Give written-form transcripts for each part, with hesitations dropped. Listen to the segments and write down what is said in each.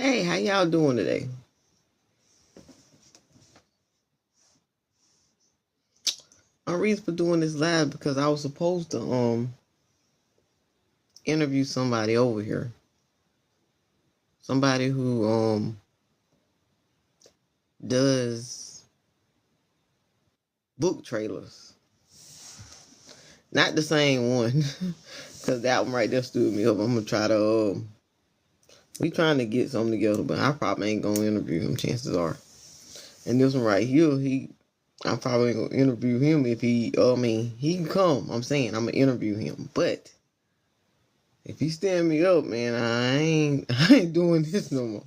Hey, how y'all doing today? My reason for doing this live because I was supposed to interview somebody over here. Somebody who does book trailers. Not the same one. Cause that one right there stood me up. I'm gonna try to we trying to get something together, but I probably ain't gonna interview him, chances are. And this one right here, I'm probably gonna interview him if he he can come. I'm saying I'm gonna interview him. But if he stand me up, man, I ain't doing this no more.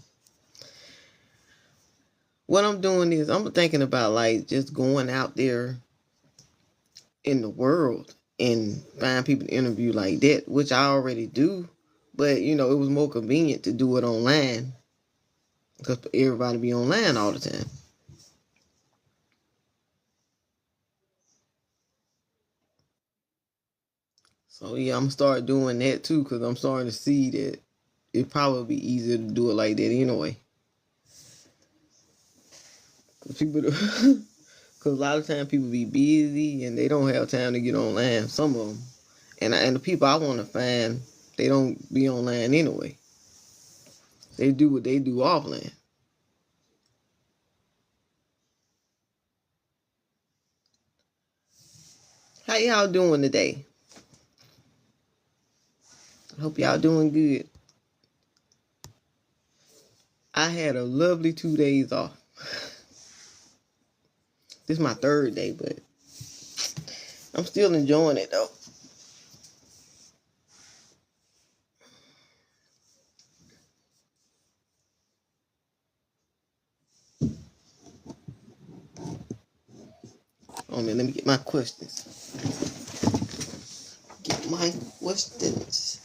What I'm doing is I'm thinking about like just going out there in the world and find people to interview like that, which I already do. But it was more convenient to do it online because everybody be online all the time. So yeah, I'm gonna start doing that too because I'm starting to see that it probably be easier to do it like that anyway. Cause people, because a lot of times people be busy and they don't have time to get online. Some of them, and the people I want to find, they don't be online anyway. They do what they do offline. How y'all doing today? I hope y'all doing good. I had a lovely 2 days off. This is my third day, but I'm still enjoying it though. Oh man, let me get my questions. Get my questions.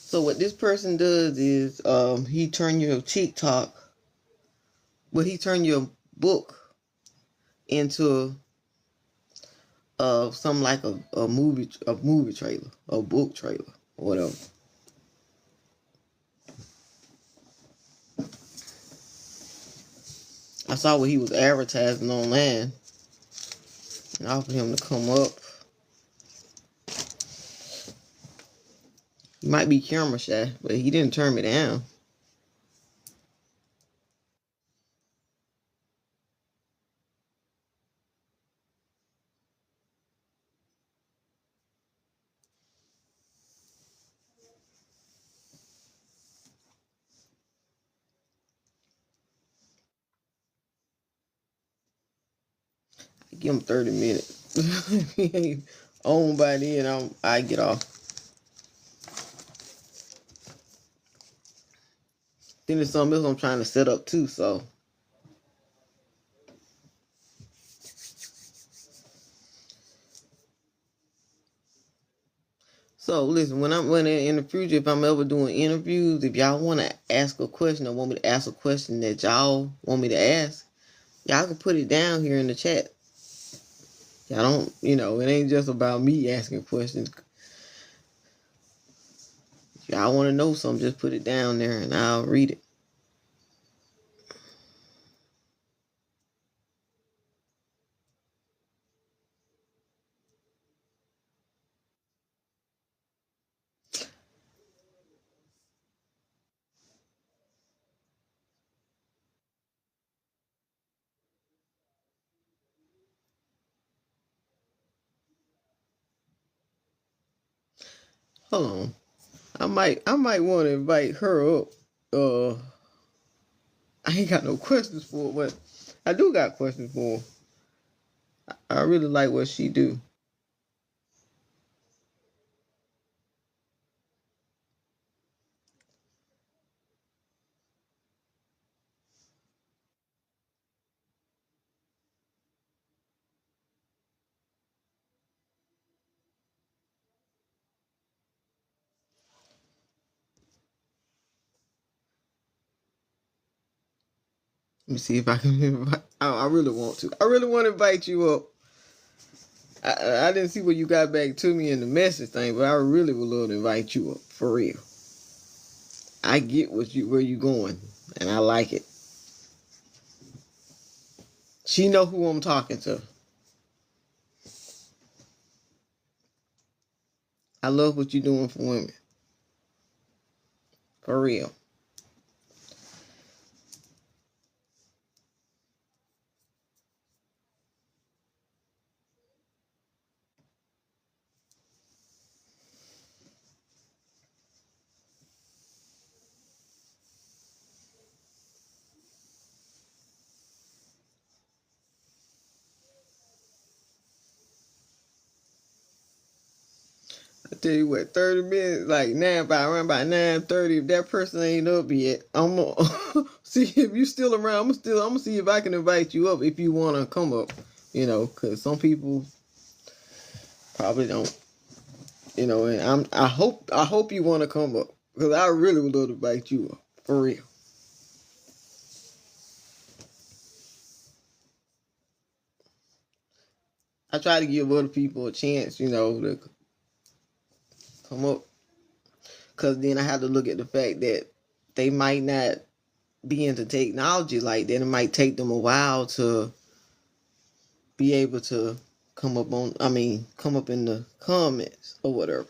So what this person does is he turn your TikTok, he turn your book into something like a movie trailer, a book trailer, or whatever. I saw what he was advertising online and I offered him to come up. He might be camera shy, but he didn't turn me down. I give him 30 minutes. If he ain't on by then, I get off. Then there's something else I'm trying to set up too, So listen, when in the future, if I'm ever doing interviews, if y'all want to ask a question or want me to ask a question that y'all want me to ask, y'all can put it down here in the chat. Y'all don't, it ain't just about me asking questions. If y'all want to know something, just put it down there and I'll read it. Hold on. I might want to invite her up. I ain't got no questions for her, but I do got questions for her. I really like what she do. Let me see if I can invite. I really want to. I really want to invite you up. I didn't see what you got back to me in the message thing, but I really would love to invite you up for real. I get where you going, and I like it. She know who I'm talking to. I love what you're doing for women, for real. I tell you what, 30 minutes, like around about 9:30. If that person ain't up yet, I'm gonna see if you still around. I'm gonna see if I can invite you up if you wanna come up. Cause some people probably don't. And I hope you wanna come up, cause I really would love to invite you up for real. I try to give other people a chance, to come up, cause then I have to look at the fact that they might not be into technology like that. It might take them a while to be able to come up in the comments or whatever.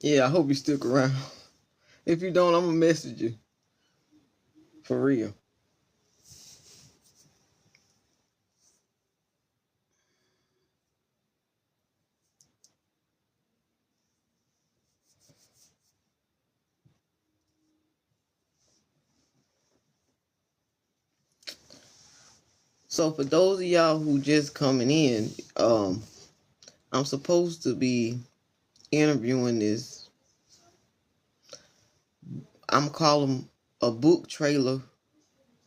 Yeah, I hope you stick around. If you don't, I'm gonna message you. For real. So for those of y'all who just coming in, I'm supposed to be interviewing this. I'm calling a book trailer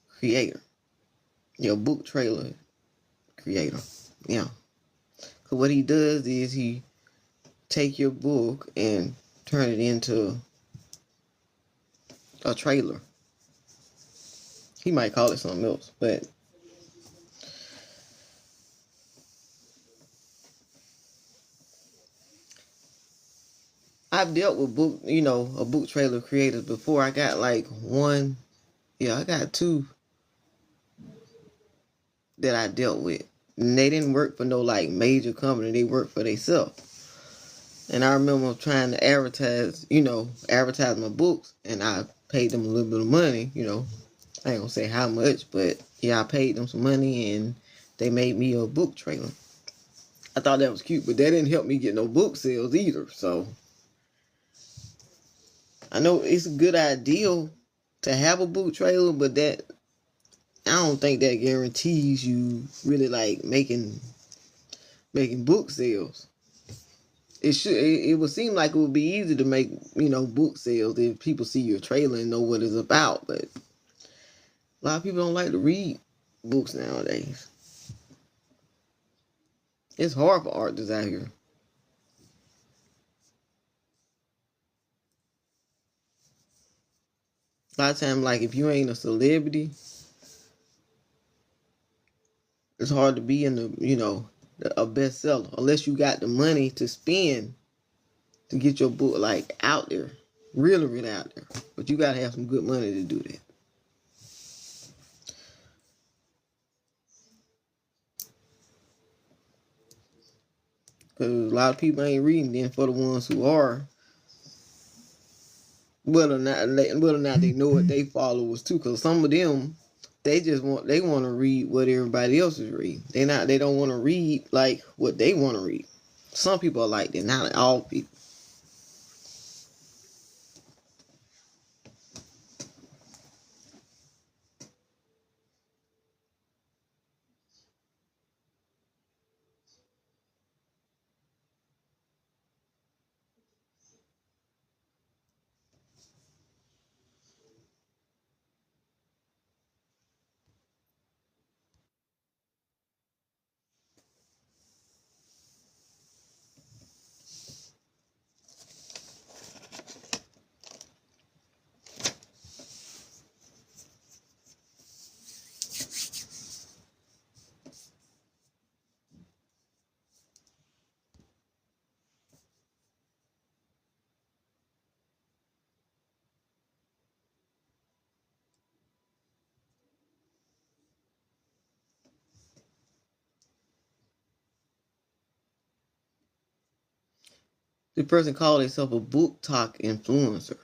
creator. Yeah, book trailer creator. Yeah. Cause what he does is he take your book and turn it into a trailer. He might call it something else, but I've dealt with a book trailer creators before. I got like one, I got two that I dealt with. And they didn't work for no like major company. They worked for themselves. And I remember trying to advertise my books, and I paid them a little bit of money. I ain't gonna say how much, but yeah, I paid them some money, and they made me a book trailer. I thought that was cute, but that didn't help me get no book sales either. So I know it's a good idea to have a book trailer, but that I don't think that guarantees you really like making book sales. It would seem like it would be easy to make, book sales if people see your trailer and know what it's about, but a lot of people don't like to read books nowadays. It's hard for artists out here. A lot of times, like if you ain't a celebrity, it's hard to be in a bestseller unless you got the money to spend to get your book like out there, really, really out there. But you gotta have some good money to do that. Because a lot of people ain't reading. Then for the ones who are, whether or not they know what they followers too. Because some of them, they want to read what everybody else is reading. They don't want to read like what they want to read. Some people are like that, not all people. The person called himself a Booktok influencer.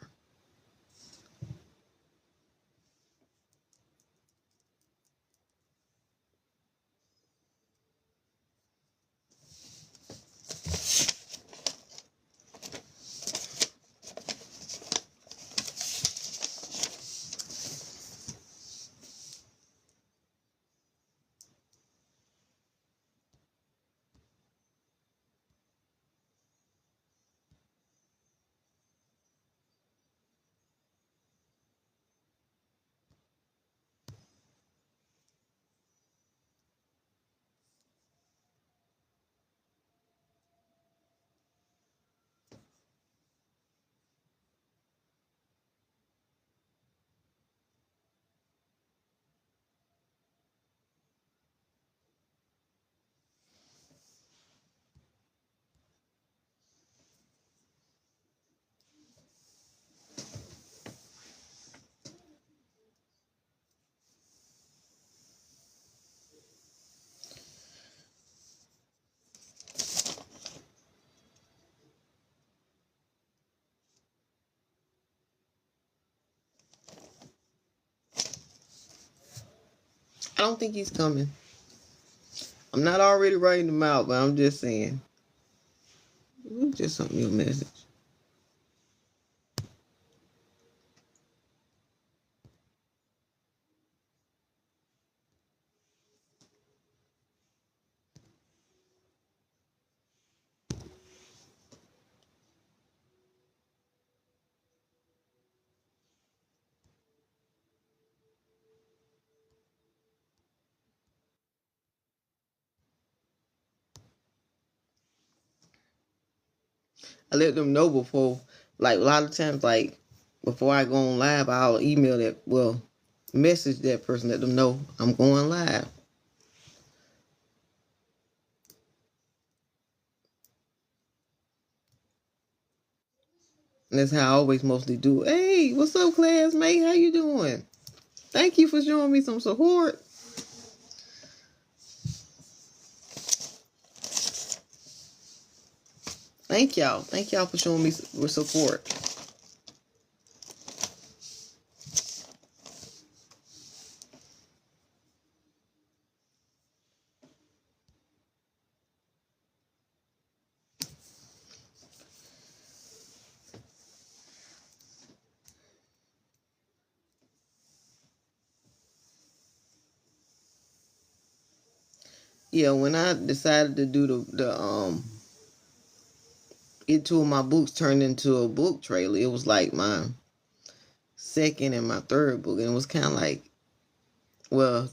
I don't think he's coming. I'm not already writing him out, but I'm just saying. Just sent me a message. I let them know before, like a lot of times, like before I go on live, I'll email message that person, let them know I'm going live. And that's how I always mostly do. Hey, what's up, classmate? How you doing? Thank you for showing me some support. Thank y'all. Thank y'all for showing me support. Yeah, when I decided to do the get two of my books turned into a book trailer, it was like my second and my third book, and it was kind of like, well,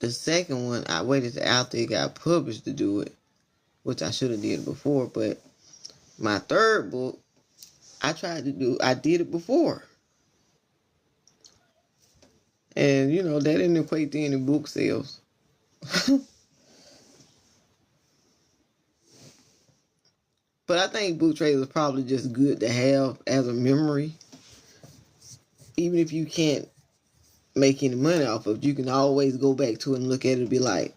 the second one I waited till after it got published to do it, which I should have did before. But my third book, I did it before, and that didn't equate to any book sales. But I think book trailers is probably just good to have as a memory. Even if you can't make any money off of it, you can always go back to it and look at it and be like,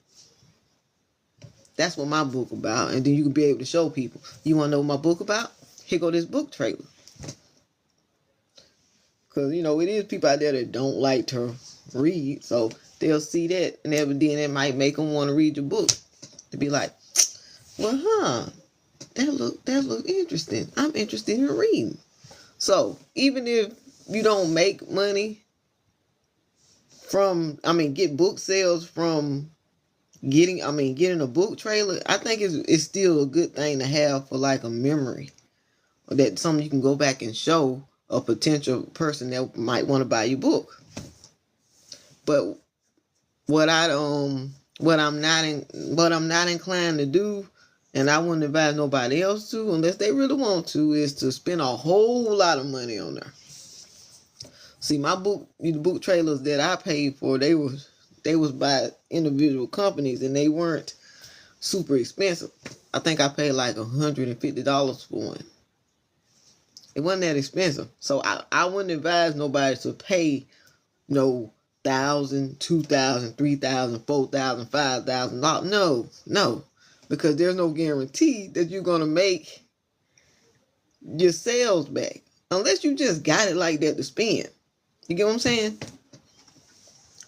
that's what my book about. And then you can be able to show people, you want to know what my book about? Here go this book trailer. Because, it is people out there that don't like to read. So they'll see that, and then it might make them want to read your book. To be like, well, that look interesting. I'm interested in reading. So even if you don't make money get book sales from getting a book trailer, I think it's still a good thing to have for like a memory, or that something you can go back and show a potential person that might want to buy your book. But what I'm not inclined to do, and I wouldn't advise nobody else to, unless they really want to, is to spend a whole lot of money on there. See, the book trailers that I paid for, they was by individual companies, and they weren't super expensive. I think I paid like $150 for one. It wasn't that expensive. So I wouldn't advise nobody to pay $1,000, $2,000, $3,000, $4,000, $5,000. No. Because there's no guarantee that you're gonna make your sales back. Unless you just got it like that to spend. You get what I'm saying?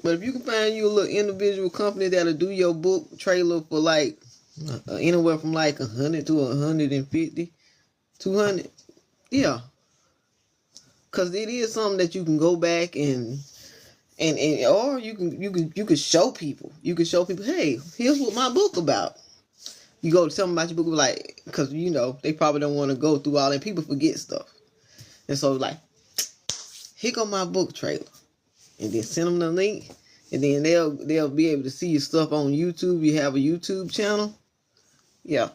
But if you can find you a little individual company that'll do your book trailer for like anywhere from like 100 to 150, 200, yeah. Cause it is something that you can go back and or you can show people. You can show people, hey, here's what my book about. You go to tell them about your book, like, cause they probably don't want to go through all that. People forget stuff, and so like, here go my book trailer, and then send them the link, and then they'll be able to see your stuff on YouTube. You have a YouTube channel, yeah.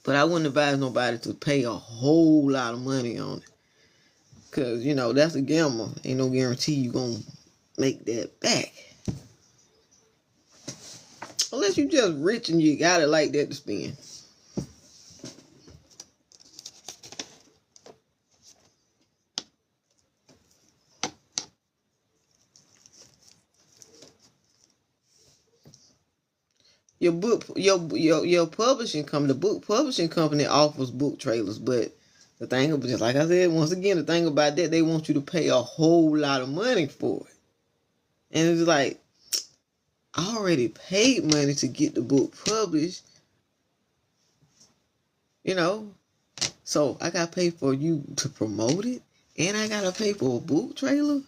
But I wouldn't advise nobody to pay a whole lot of money on it. Because, that's a gamble. Ain't no guarantee you going to make that back. Unless you just rich and you got it like that to spend. Your publishing company, the book publishing company offers book trailers, but the thing, just like I said, once again, the thing about that, they want you to pay a whole lot of money for it. And it's like, I already paid money to get the book published, so I got to pay for you to promote it, and I got to pay for a book trailer,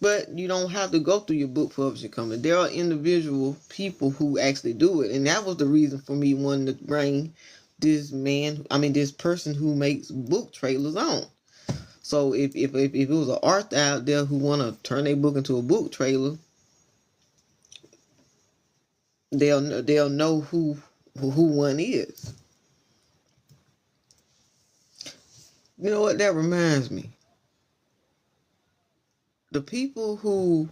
But you don't have to go through your book publishing company. There are individual people who actually do it. And that was the reason for me wanting to bring this person who makes book trailers on. So if it was an author out there who want to turn their book into a book trailer, they'll know who one is. You know what? That reminds me. The people who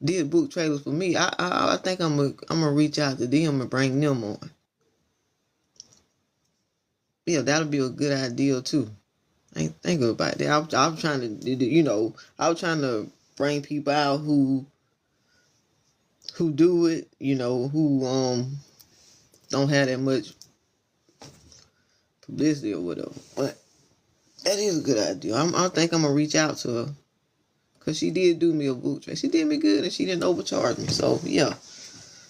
did book trailers for me, I think I'm gonna reach out to them and bring them on. Yeah, that'll be a good idea too. I ain't thinking about that. I was trying to, I was trying to bring people out who do it, who don't have that much publicity or whatever. But that is a good idea. I think I'm gonna reach out to her. Because she did do me a book trade. She did me good and she didn't overcharge me. So, yeah.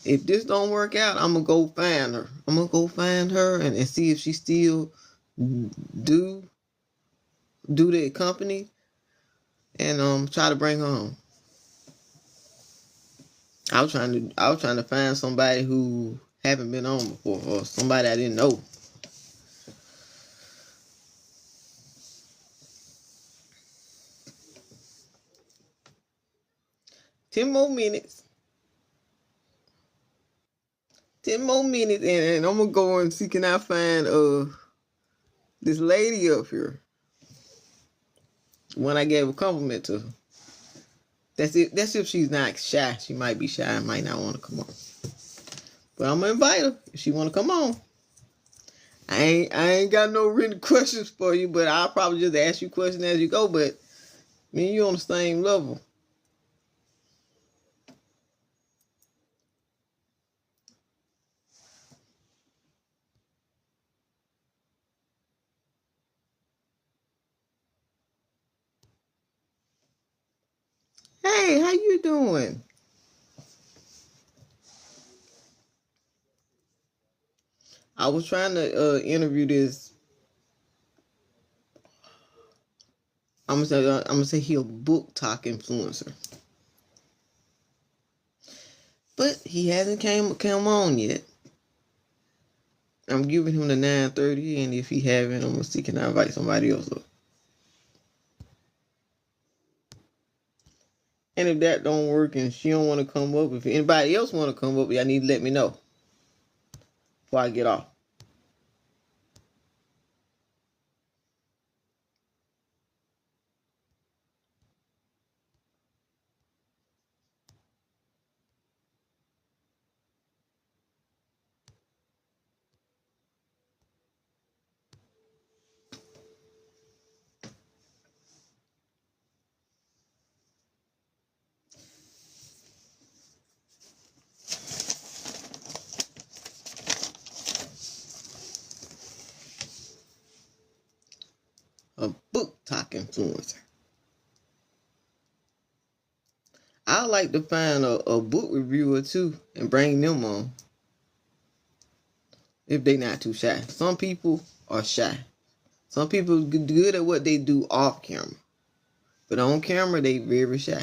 If this don't work out, I'm going to go find her. I'm going to go find her and see if she still do that company. And try to bring her on. I was trying to find somebody who haven't been on before or somebody I didn't know. Ten more minutes. 10 more minutes, and I'm gonna go and see can I find this lady up here. When I gave a compliment to her. That's if she's not shy. She might be shy and might not want to come on. But I'm gonna invite her if she wanna come on. I ain't got no written questions for you, but I'll probably just ask you questions as you go. But me and you on the same level. Hey, how you doing? I was trying to interview this. I'm gonna say he a Booktok influencer, but he hasn't come on yet. I'm giving him the 9:30, and if he haven't, I'm gonna see can I invite somebody else up. And if that don't work and she don't want to come up, if anybody else want to come up, y'all need to let me know before I get off. A Booktok influencer. I like to find a book reviewer too and bring them on if they not too shy. Some people are shy. Some people good at what they do off camera, but on camera they very shy.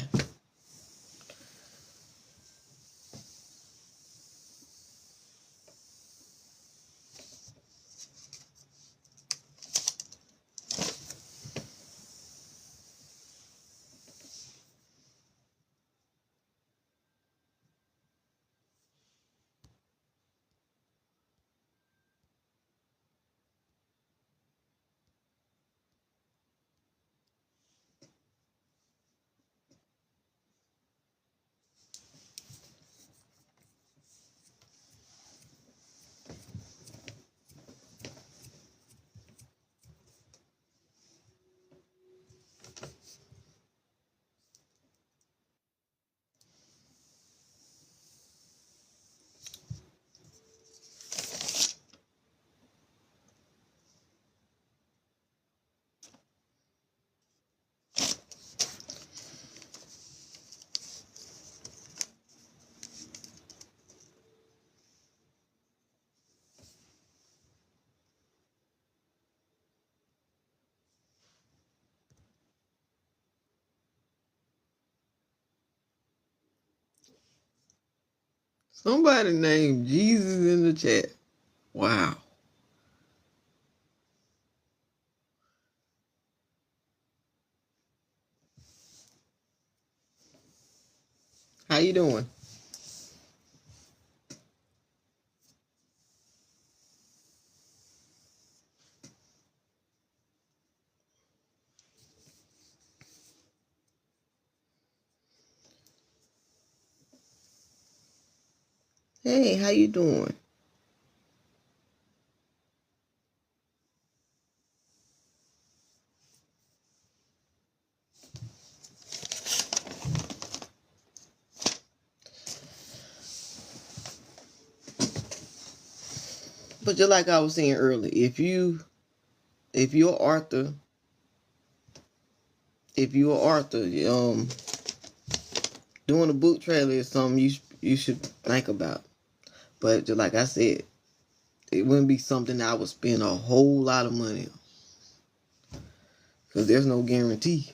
Somebody named Jesus in the chat. Wow. How you doing? Hey, how you doing? But just like I was saying earlier, if you're Arthur, doing a book trailer is something you should think about. But just like I said, it wouldn't be something that I would spend a whole lot of money on because there's no guarantee.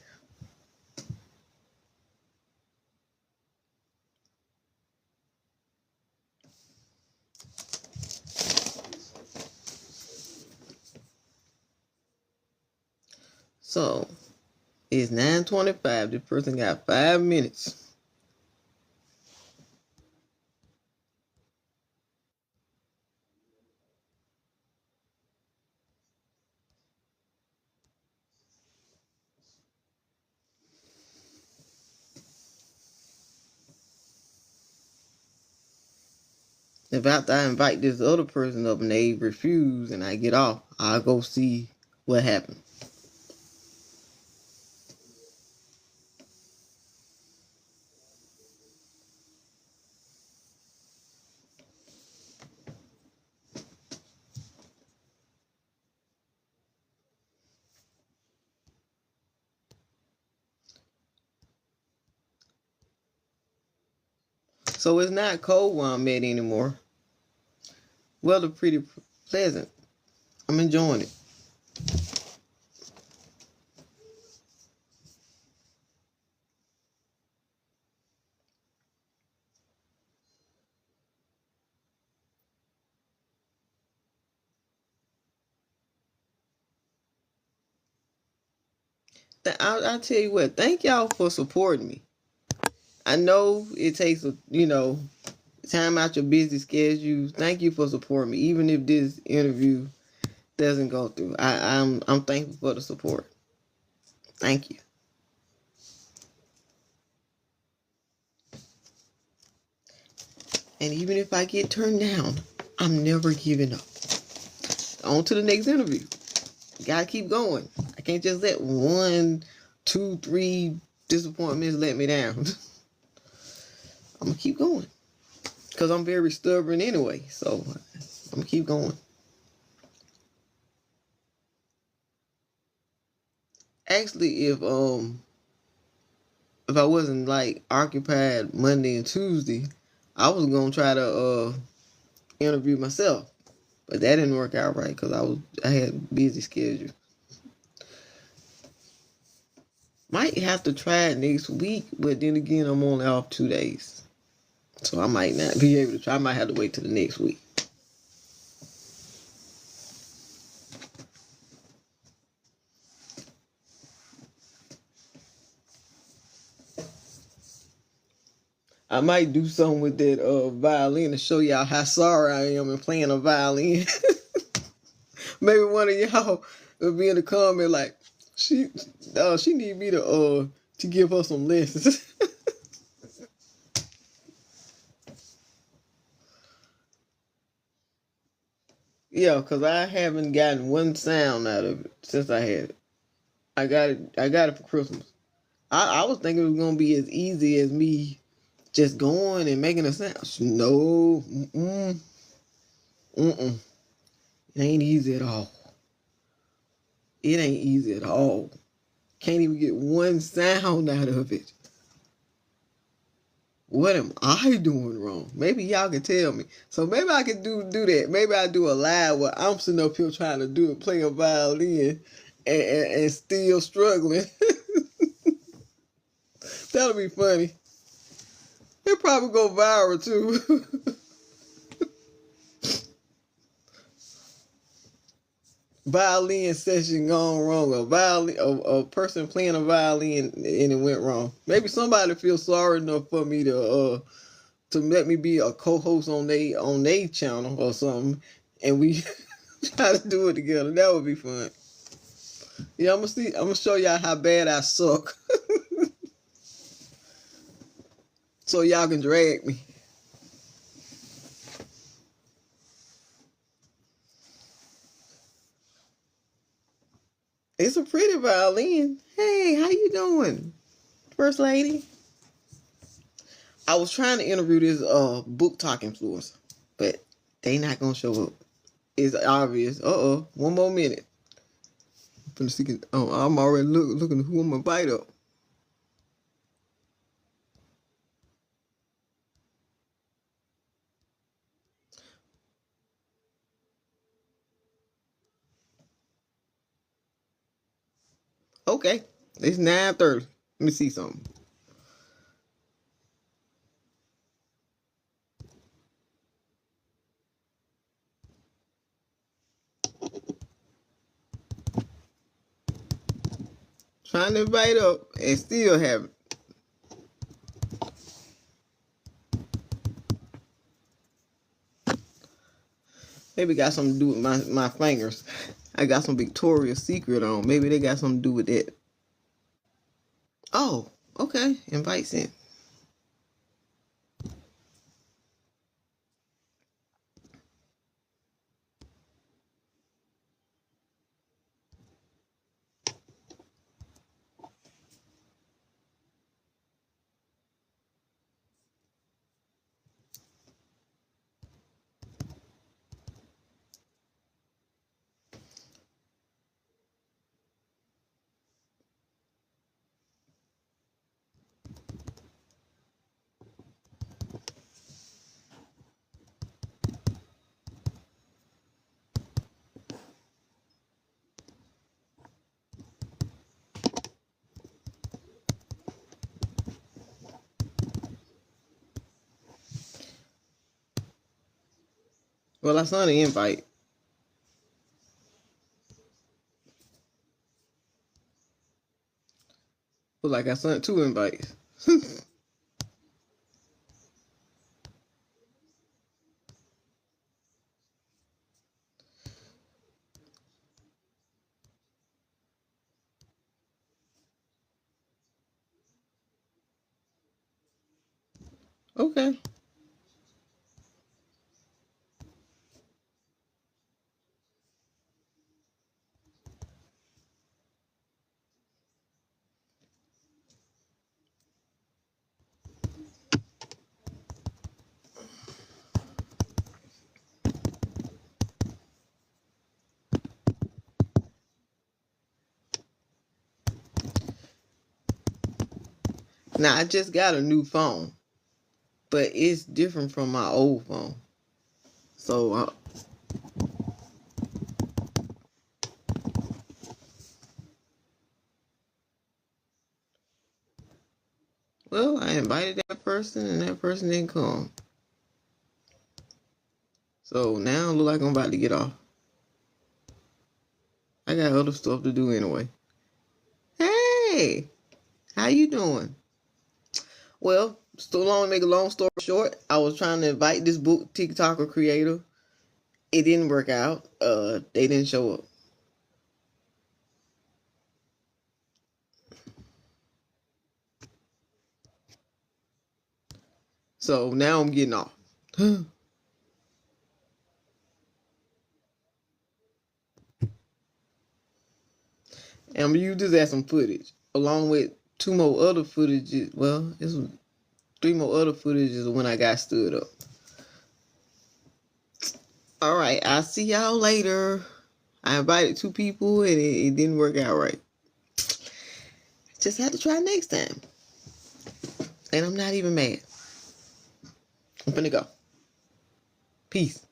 So it's 9:25. This person got 5 minutes. If after I invite this other person up and they refuse and I get off, I'll go see what happened. So it's not cold where I'm at anymore. Weather pretty pleasant. I'm enjoying it. I'll tell you what. Thank y'all for supporting me. I know it takes time out your busy schedule. Thank you for supporting me, even if this interview doesn't go through. I'm thankful for the support. Thank you. And even if I get turned down, I'm never giving up. On to the next interview. Gotta keep going. I can't just let 1, 2, 3 disappointments let me down. I'm gonna keep going. Because I'm very stubborn anyway. So I'm gonna keep going. Actually, if I wasn't like occupied Monday and Tuesday, I was gonna try to interview myself. But that didn't work out right because I had a busy schedule. Might have to try it next week, but then again, I'm only off 2 days. So I might not be able to try. I might have to wait till the next week. I might do something with that violin to show y'all how sorry I am in playing a violin. Maybe one of y'all will be in the comment like, she need me to give her some lessons. Yeah, because I haven't gotten one sound out of it since I had it. I got it for Christmas. I was thinking it was gonna be as easy as me just going and making a sound. No, mm. It ain't easy at all. It ain't easy at all. Can't even get one sound out of it. What am I doing wrong? Maybe y'all can tell me. So maybe I can do that. Maybe I do a live where I'm sitting up here trying to do it, play a violin, and still struggling. That'll be funny. It'll probably go viral too. Violin session gone wrong. A person playing a violin and it went wrong. Maybe somebody feels sorry enough for me to let me be a co-host on they channel or something, and we try to do it together. That would be fun. Yeah, I'm gonna show y'all how bad I suck, so y'all can drag me. It's a pretty violin. Hey, how you doing, First Lady? I was trying to interview this Booktok influencer, but they not gonna show up. It's obvious. One more minute. I'm already looking who I'm gonna bite up. Okay, it's 9:30. Let me see something. Trying to invite up and still haven't. Maybe got something to do with my fingers. I got some Victoria's Secret on. Maybe they got something to do with that. Oh, okay. Invite sent. Well, I saw the invite. Look like I sent 2 invites. Okay. Now, I just got a new phone, but it's different from my old phone. So, well, I invited that person and that person didn't come. So now it look like I'm about to get off. I got other stuff to do anyway. Hey, how you doing? Well, so long to make a long story short, I was trying to invite this book TikToker creator. It didn't work out. They didn't show up. So now I'm getting off. And I'm gonna use this as some footage, along with 2 more other footages. Well, it's 3 more other footages of when I got stood up. All right, I'll see y'all later. I invited 2 people and it didn't work out right. Just have to try next time. And I'm not even mad. I'm finna go. Peace.